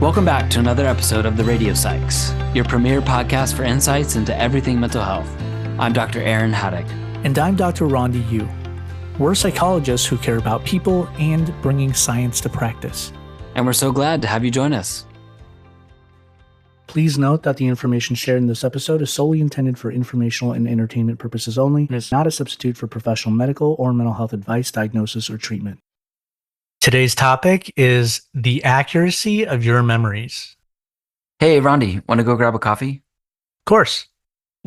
Welcome back to another episode of The Radio Psychs, your premier podcast for insights into everything mental health. I'm Dr. Aaron Haddock. And I'm Dr. Rhonda Yu. We're psychologists who care about people and bringing science to practice. And we're so glad to have you join us. Please note that the information shared in this episode is solely intended for informational and entertainment purposes only and is not a substitute for professional medical or mental health advice, diagnosis, or treatment. Today's topic is the accuracy of your memories. Hey, Rondi, want to go grab a coffee? Of course.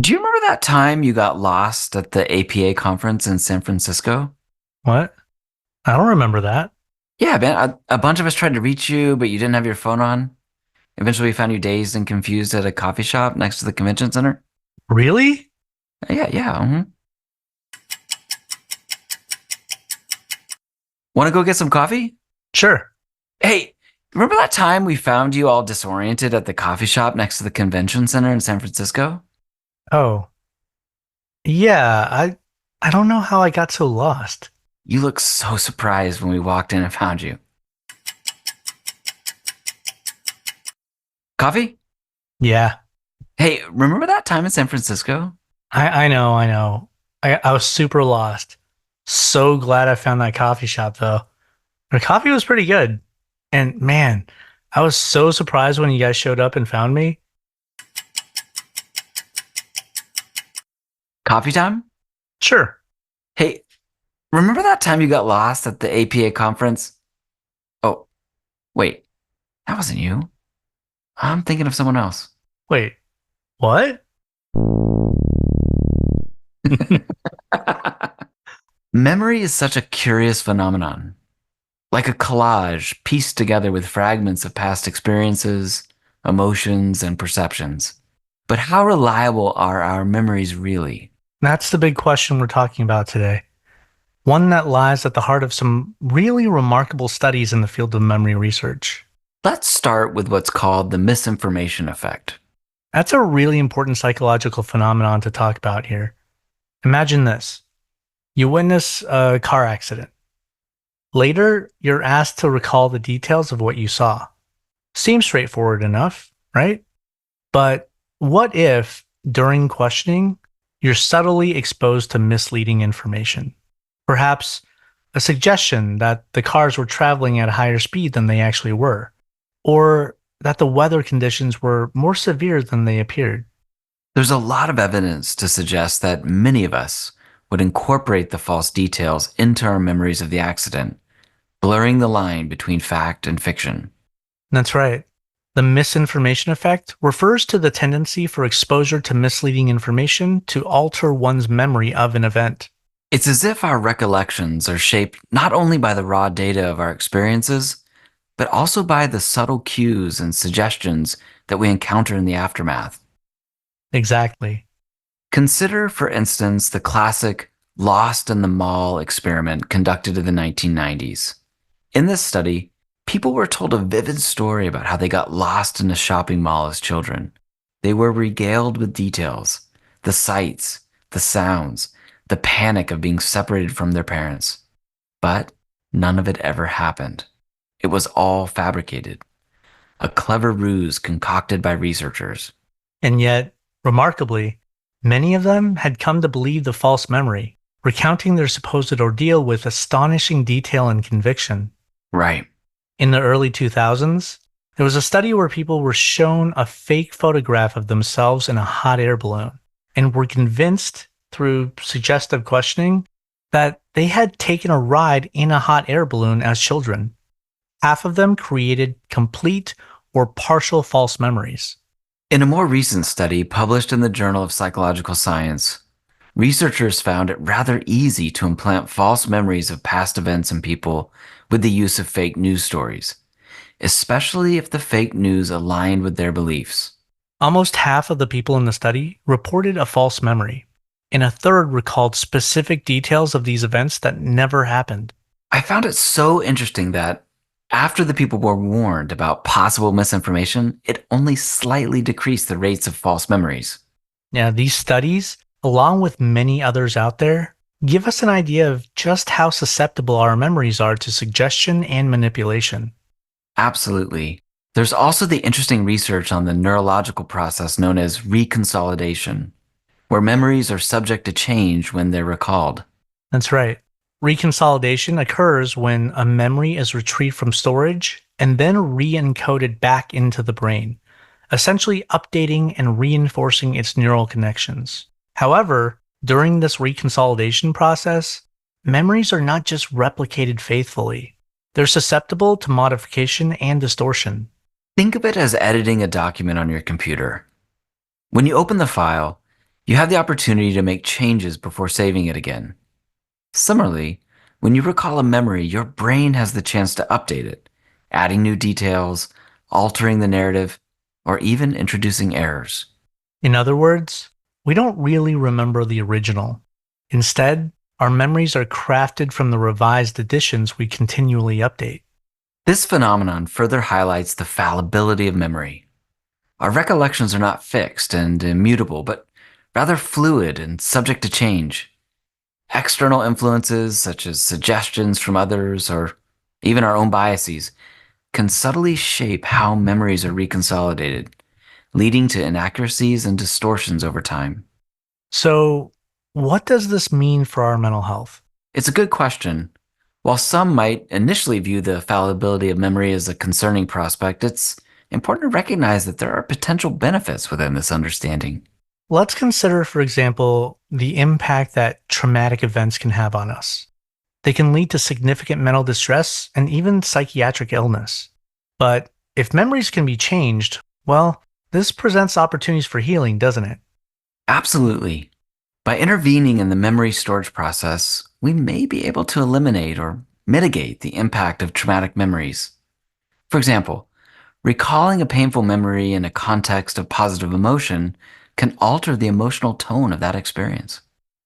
Do you remember that time you got lost at the APA conference in San Francisco? What? I don't remember that. Yeah, man. A bunch of us tried to reach you, but you didn't have your phone on. Eventually, we found you dazed and confused at a coffee shop next to the convention center. Really? Yeah. Mm-hmm. Want to go get some coffee? Sure. Hey, remember that time we found you all disoriented at the coffee shop next to the convention center in San Francisco? Oh. Yeah, I don't know how I got so lost. You looked so surprised when we walked in and found you. Coffee? Yeah. Hey, remember that time in San Francisco? I know. I was super lost. So glad I found that coffee shop, though. The coffee was pretty good. And man, I was so surprised when you guys showed up and found me. Coffee time? Sure. Hey, remember that time you got lost at the APA conference? Oh, wait, that wasn't you. I'm thinking of someone else. Wait, what? Memory is such a curious phenomenon, like a collage pieced together with fragments of past experiences, emotions, and perceptions. But how reliable are our memories really? That's the big question we're talking about today. One that lies at the heart of some really remarkable studies in the field of memory research. Let's start with what's called the misinformation effect. That's a really important psychological phenomenon to talk about here. Imagine this. You witness a car accident. Later, you're asked to recall the details of what you saw. Seems straightforward enough, right? But what if, during questioning, you're subtly exposed to misleading information? Perhaps a suggestion that the cars were traveling at a higher speed than they actually were, or that the weather conditions were more severe than they appeared. There's a lot of evidence to suggest that many of us would incorporate the false details into our memories of the accident, blurring the line between fact and fiction. That's right. The misinformation effect refers to the tendency for exposure to misleading information to alter one's memory of an event. It's as if our recollections are shaped not only by the raw data of our experiences, but also by the subtle cues and suggestions that we encounter in the aftermath. Exactly. Consider, for instance, the classic Lost in the Mall experiment conducted in the 1990s. In this study, people were told a vivid story about how they got lost in a shopping mall as children. They were regaled with details, the sights, the sounds, the panic of being separated from their parents. But none of it ever happened. It was all fabricated, a clever ruse concocted by researchers. And yet, remarkably, many of them had come to believe the false memory, recounting their supposed ordeal with astonishing detail and conviction. Right. In the early 2000s, there was a study where people were shown a fake photograph of themselves in a hot air balloon and were convinced through suggestive questioning that they had taken a ride in a hot air balloon as children. Half of them created complete or partial false memories. In a more recent study published in the Journal of Psychological Science, researchers found it rather easy to implant false memories of past events in people with the use of fake news stories, especially if the fake news aligned with their beliefs. Almost half of the people in the study reported a false memory, and a third recalled specific details of these events that never happened. I found it so interesting that after the people were warned about possible misinformation, it only slightly decreased the rates of false memories. Yeah, these studies, along with many others out there, give us an idea of just how susceptible our memories are to suggestion and manipulation. Absolutely. There's also the interesting research on the neurological process known as reconsolidation, where memories are subject to change when they're recalled. That's right. Reconsolidation occurs when a memory is retrieved from storage and then re-encoded back into the brain, essentially updating and reinforcing its neural connections. However, during this reconsolidation process, memories are not just replicated faithfully. They're susceptible to modification and distortion. Think of it as editing a document on your computer. When you open the file, you have the opportunity to make changes before saving it again. Similarly, when you recall a memory, your brain has the chance to update it, adding new details, altering the narrative, or even introducing errors. In other words, we don't really remember the original. Instead, our memories are crafted from the revised editions we continually update. This phenomenon further highlights the fallibility of memory. Our recollections are not fixed and immutable, but rather fluid and subject to change. External influences, such as suggestions from others or even our own biases, can subtly shape how memories are reconsolidated, leading to inaccuracies and distortions over time. So, what does this mean for our mental health? It's a good question. While some might initially view the fallibility of memory as a concerning prospect, it's important to recognize that there are potential benefits within this understanding. Let's consider, for example, the impact that traumatic events can have on us. They can lead to significant mental distress and even psychiatric illness. But if memories can be changed, well, this presents opportunities for healing, doesn't it? Absolutely. By intervening in the memory storage process, we may be able to eliminate or mitigate the impact of traumatic memories. For example, recalling a painful memory in a context of positive emotion can alter the emotional tone of that experience.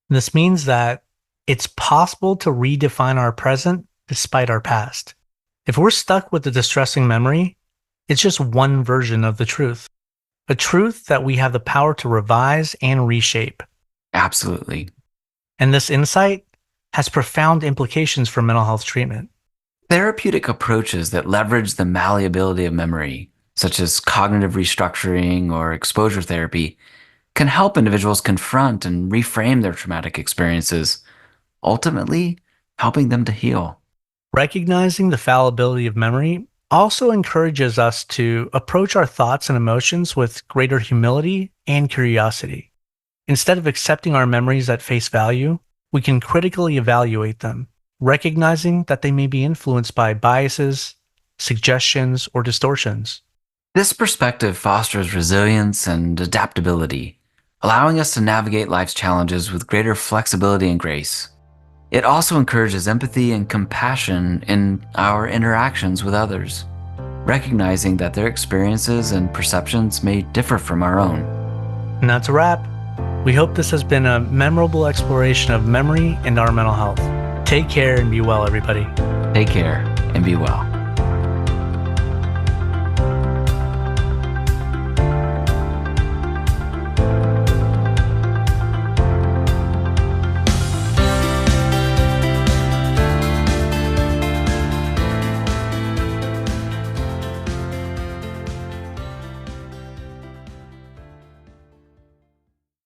This means that it's possible to redefine our present despite our past. If we're stuck with a distressing memory, it's just one version of the truth, a truth that we have the power to revise and reshape. Absolutely. And this insight has profound implications for mental health treatment. Therapeutic approaches that leverage the malleability of memory, such as cognitive restructuring or exposure therapy, can help individuals confront and reframe their traumatic experiences, ultimately helping them to heal. Recognizing the fallibility of memory also encourages us to approach our thoughts and emotions with greater humility and curiosity. Instead of accepting our memories at face value, we can critically evaluate them, recognizing that they may be influenced by biases, suggestions, or distortions. This perspective fosters resilience and adaptability, allowing us to navigate life's challenges with greater flexibility and grace. It also encourages empathy and compassion in our interactions with others, recognizing that their experiences and perceptions may differ from our own. And that's a wrap. We hope this has been a memorable exploration of memory and our mental health. Take care and be well, everybody. Take care and be well.